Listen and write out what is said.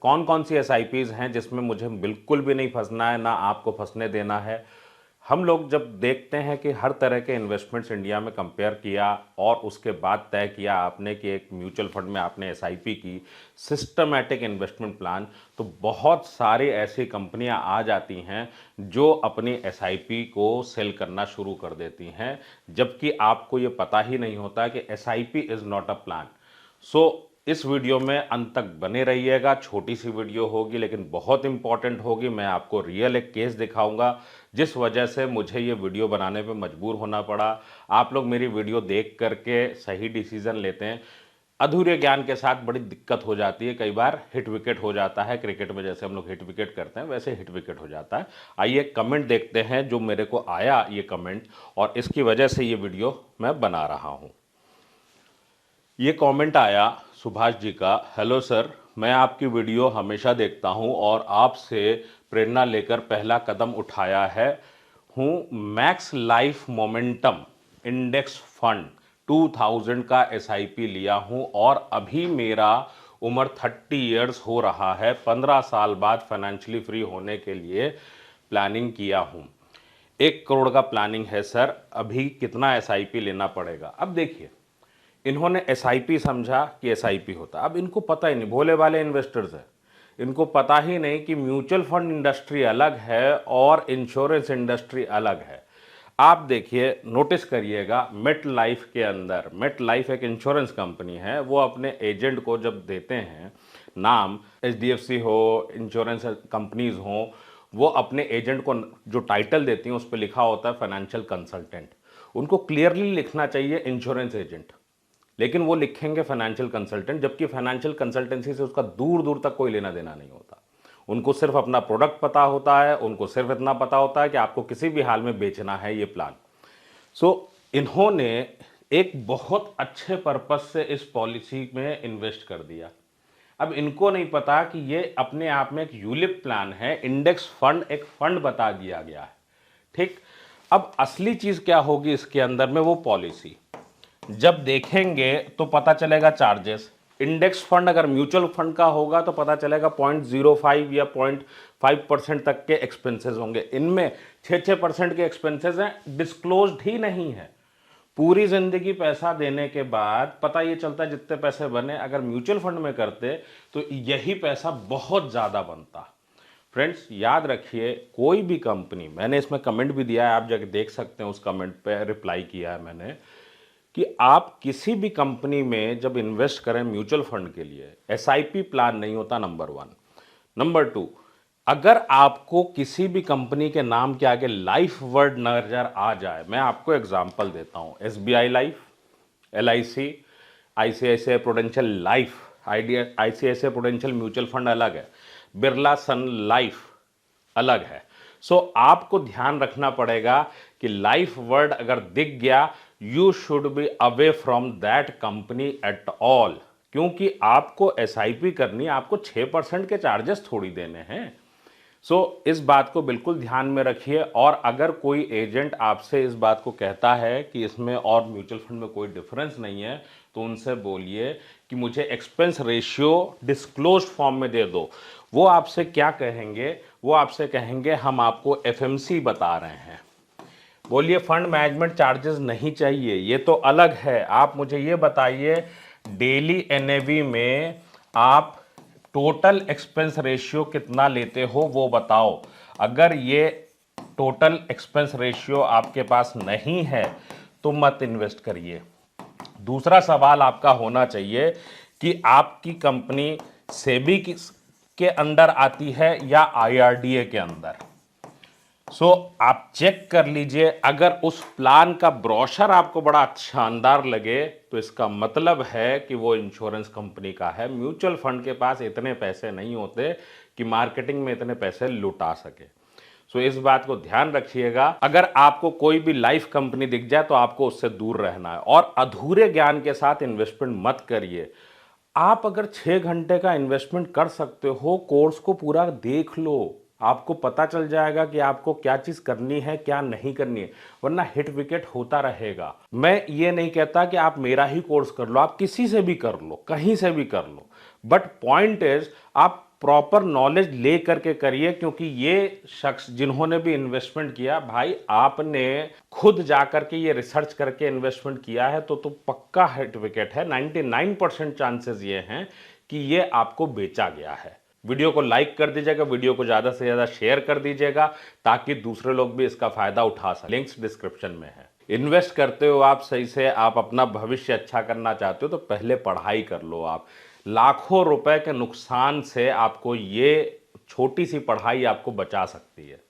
कौन कौन सी एसआईपीज़ हैं जिसमें मुझे बिल्कुल भी नहीं फंसना है, ना आपको फंसने देना है। हम लोग जब देखते हैं कि हर तरह के इन्वेस्टमेंट्स इंडिया में कंपेयर किया और उसके बाद तय किया आपने कि एक म्यूचुअल फंड में आपने एसआईपी की, सिस्टमैटिक इन्वेस्टमेंट प्लान, तो बहुत सारी ऐसी कंपनियां आ जाती हैं जो अपनी एसआईपी को सेल करना शुरू कर देती हैं, जबकि आपको ये पता ही नहीं होता कि SIP is not a plan. सो इस वीडियो में अंत तक बने रहिएगा। छोटी सी वीडियो होगी लेकिन बहुत इंपॉर्टेंट होगी। मैं आपको रियल एक केस दिखाऊंगा जिस वजह से मुझे ये वीडियो बनाने पे मजबूर होना पड़ा। आप लोग मेरी वीडियो देख करके सही डिसीजन लेते हैं, अधूरे ज्ञान के साथ बड़ी दिक्कत हो जाती है। कई बार हिट विकेट हो जाता है, क्रिकेट में जैसे हम लोग हिट विकेट करते हैं वैसे हिट विकेट हो जाता है। आइए कमेंट देखते हैं जो मेरे को आया ये कमेंट, और इसकी वजह से ये वीडियो मैं बना रहा हूँ। ये कमेंट आया सुभाष जी का। हेलो सर, मैं आपकी वीडियो हमेशा देखता हूं और आपसे प्रेरणा लेकर पहला कदम उठाया है। हूं max life momentum index fund 2000 का एसआईपी लिया हूं और अभी मेरा उम्र 30 इयर्स हो रहा है। 15 साल बाद फाइनेंशियली फ्री होने के लिए प्लानिंग किया हूं। 1 करोड़ का प्लानिंग है सर, अभी कितना एसआईपी लेना पड़ेगा? अब देखिए, इन्होंने एसआईपी समझा कि एसआईपी होता। अब इनको पता ही नहीं, भोले वाले इन्वेस्टर्स हैं, इनको पता ही नहीं कि म्यूचुअल फंड इंडस्ट्री अलग है और इंश्योरेंस इंडस्ट्री अलग है। आप देखिए, नोटिस करिएगा, मेट लाइफ के अंदर, मेट लाइफ एक इंश्योरेंस कंपनी है, वो अपने एजेंट को जब देते हैं नाम, एचडीएफसी हो, इंश्योरेंस कंपनीज हो, वो अपने एजेंट को जो टाइटल देती हैं उस पर लिखा होता है फाइनेंशियल कंसल्टेंट। उनको क्लियरली लिखना चाहिए इंश्योरेंस एजेंट, लेकिन वो लिखेंगे फाइनेंशियल कंसल्टेंट, जबकि फाइनेंशियल कंसल्टेंसी से उसका दूर दूर तक कोई लेना देना नहीं होता। उनको सिर्फ अपना प्रोडक्ट पता होता है, उनको सिर्फ इतना पता होता है कि आपको किसी भी हाल में बेचना है ये प्लान। इन्होंने एक बहुत अच्छे पर्पस से इस पॉलिसी में इन्वेस्ट कर दिया। अब इनको नहीं पता कि ये अपने आप में एक यूलिप प्लान है, इंडेक्स फंड एक फंड बता दिया गया है। ठीक, अब असली चीज क्या होगी इसके अंदर में, वो पॉलिसी जब देखेंगे तो पता चलेगा चार्जेस। इंडेक्स फंड अगर म्यूचुअल फंड का होगा तो पता चलेगा 0.05 या 0.5% तक के एक्सपेंसेस होंगे। इनमें 6% के एक्सपेंसेस हैं, डिस्क्लोज्ड ही नहीं है। पूरी जिंदगी पैसा देने के बाद पता ये चलता है जितने पैसे बने, अगर म्यूचुअल फंड में करते तो यही पैसा बहुत ज़्यादा बनता। फ्रेंड्स याद रखिए, कोई भी कंपनी, मैंने इसमें कमेंट भी दिया है, आप जाके देख सकते हैं, उस कमेंट पे रिप्लाई किया है मैंने, कि आप किसी भी कंपनी में जब इन्वेस्ट करें म्यूचुअल फंड के लिए, एसआईपी प्लान नहीं होता, नंबर 1। नंबर 2, अगर आपको किसी भी कंपनी के नाम के आगे लाइफ वर्ड नजर आ जाए, मैं आपको एग्जांपल देता हूं, SBI life, LIC, ICICI prudential life, idea ICICI prudential mutual fund अलग है, बिरला सन लाइफ अलग है। आपको ध्यान रखना पड़ेगा कि लाइफ वर्ड अगर दिख गया, you should be away from that company at all, क्योंकि आपको एसआईपी करनी है, आपको 6% के चार्जेस थोड़ी देने हैं। इस बात को बिल्कुल ध्यान में रखिए। और अगर कोई एजेंट आपसे इस बात को कहता है कि इसमें और म्यूचुअल फंड में कोई डिफरेंस नहीं है, तो उनसे बोलिए कि मुझे एक्सपेंस रेशियो डिस्क्लोज फॉर्म में दे दो। वो आपसे क्या कहेंगे? वो आपसे कहेंगे हम आपको एफएमसी बता रहे हैं। बोलिए फंड मैनेजमेंट चार्जेस नहीं चाहिए, ये तो अलग है। आप मुझे ये बताइए, डेली एनएवी में आप टोटल एक्सपेंस रेशियो कितना लेते हो वो बताओ। अगर ये टोटल एक्सपेंस रेशियो आपके पास नहीं है तो मत इन्वेस्ट करिए। दूसरा सवाल आपका होना चाहिए कि आपकी कंपनी सेबी के अंदर आती है या आईआरडीए के अंदर। आप चेक कर लीजिए। अगर उस प्लान का ब्रोशर आपको बड़ा शानदार लगे तो इसका मतलब है कि वो इंश्योरेंस कंपनी का है। म्यूचुअल फंड के पास इतने पैसे नहीं होते कि मार्केटिंग में इतने पैसे लुटा सके। इस बात को ध्यान रखिएगा। अगर आपको कोई भी लाइफ कंपनी दिख जाए तो आपको उससे दूर रहना है और अधूरे ज्ञान के साथ इन्वेस्टमेंट मत करिए। आप अगर 6 घंटे का इन्वेस्टमेंट कर सकते हो, कोर्स को पूरा देख लो, आपको पता चल जाएगा कि आपको क्या चीज करनी है क्या नहीं करनी है, वरना हिट विकेट होता रहेगा। मैं ये नहीं कहता कि आप मेरा ही कोर्स कर लो, आप किसी से भी कर लो, कहीं से भी कर लो, बट पॉइंट इज आप प्रॉपर नॉलेज ले करके करिए, क्योंकि ये शख्स जिन्होंने भी इन्वेस्टमेंट किया, भाई आपने खुद जाकर के ये रिसर्च करके इन्वेस्टमेंट किया है तो पक्का सर्टिफिकेट है, 99% चांसेस ये हैं कि ये आपको बेचा गया है। वीडियो को लाइक कर दीजिएगा, वीडियो को ज़्यादा से ज़्यादा शेयर कर दीजिएगा ताकि दूसरे लोग भी इसका फ़ायदा उठा सकें। लिंक्स डिस्क्रिप्शन में है। इन्वेस्ट करते हो आप सही से, आप अपना भविष्य अच्छा करना चाहते हो तो पहले पढ़ाई कर लो। आप लाखों रुपए के नुकसान से आपको ये छोटी सी पढ़ाई आपको बचा सकती है।